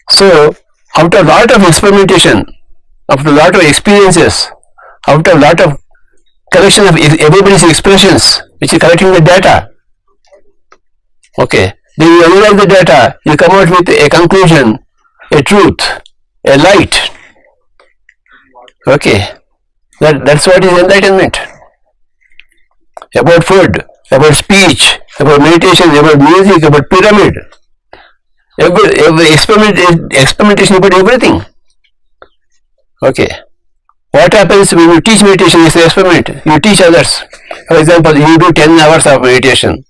So, after a lot of experimentation, after a lot of experiences, after a lot of collection of everybody's expressions, which is collecting the data, okay, then you analyze the data, you come out with a conclusion, a truth, a light, okay, that's what is enlightenment. About food, about speech, about meditation, about music, about pyramid. Every experimentation about everything. Okay. What happens when you teach meditation is an experiment. You teach others. For example, you do 10 hours of meditation.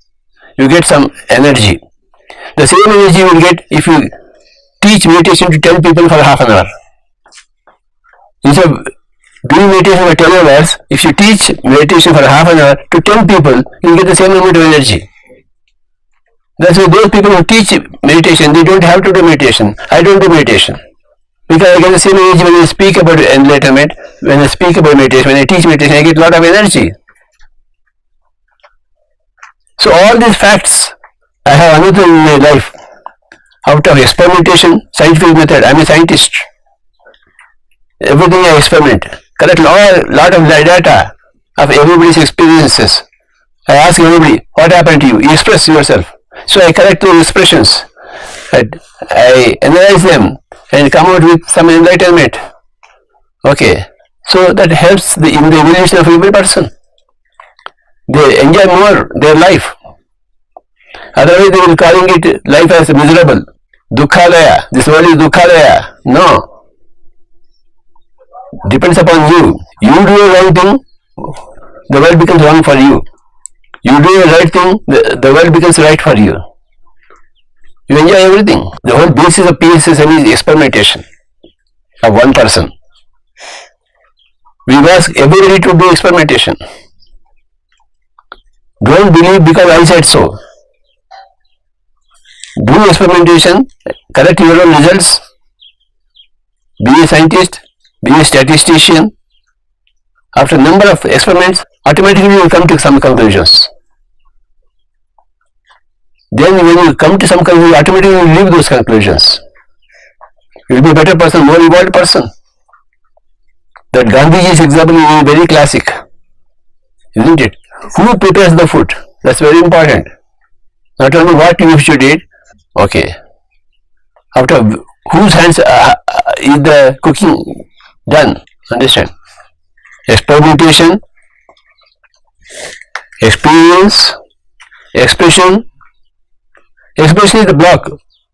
You get some energy. The same energy you will get if you teach meditation to 10 people for half an hour. Instead of doing meditation for 10 hours, if you teach meditation for half an hour to 10 people, you will get the same amount of energy. That's why those people who teach meditation, they don't have to do meditation. I don't do meditation. Because I get the same energy when I speak about enlightenment, when I speak about meditation, when I teach meditation, I get a lot of energy. So all these facts, I have another in my life. Out of experimentation, scientific method, I am a scientist. Everything I experiment. Collect lot of data of everybody's experiences. I ask everybody, what happened to you? You express yourself. So I correct those expressions, I analyze them and come out with some enlightenment. Okay, so that helps in the evolution of every person. They enjoy more their life. Otherwise they will calling it life as miserable. Dukkhalaya, this world is Dukkhalaya. No. Depends upon you. You do a wrong thing, the world becomes wrong for you. You do the right thing, the world becomes right for you. You enjoy everything. The whole basis of PSSM is experimentation of one person. We ask everybody to do experimentation. Don't believe because I said so. Do experimentation, correct your own results, be a scientist, be a statistician. After a number of experiments, automatically you will come to some conclusions. Then when you come to some conclusion, you automatically will leave those conclusions. You will be a better person, more evolved person. That Gandhiji's example is very classic, isn't it? Who prepares the food? That's very important. Not only what you should eat, okay. After whose hands is the cooking done? Understand? Experimentation, experience, expression. Expression is the block.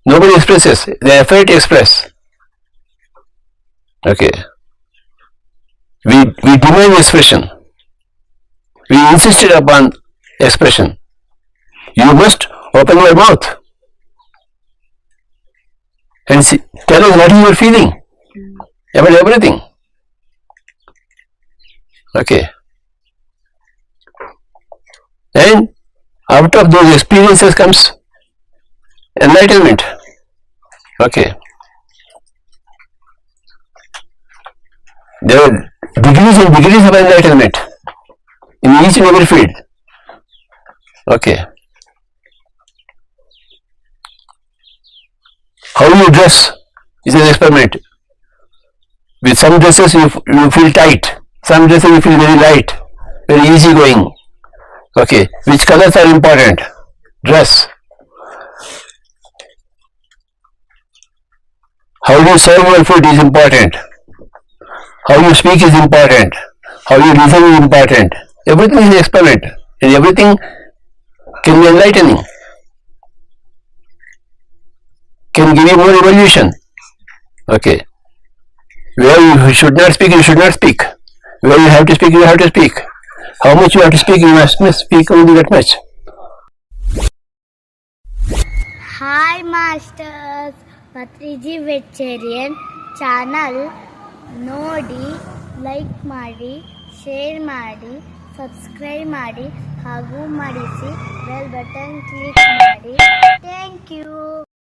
Nobody expresses. They are afraid to express. Okay. We demand expression. We insisted upon expression. You must open your mouth and tell us what you are feeling about everything. Okay. And out of those experiences comes enlightenment. Okay. There are degrees and degrees of enlightenment in each and every field. Okay. you dress is an experiment. With some dresses you feel tight, some dresses you feel very light, very easy going. Okay, which colors are important? Dress. How you serve your food is important. How you speak is important. How you listen is important. Everything is an experiment, and everything can be enlightening. Can give you more evolution. Okay. Where you should not speak, you should not speak. Where you have to speak, you have to speak. How much you have to speak, you must speak only that much. Hi Masters, Patriji Vegetarian channel ನೋಡಿ, like ಮಾಡಿ, share ಮಾಡಿ, subscribe ಮಾಡಿ ಹಾಗೂ ಮಾಡಿಸಿ bell button click ಮಾಡಿ. Thank you.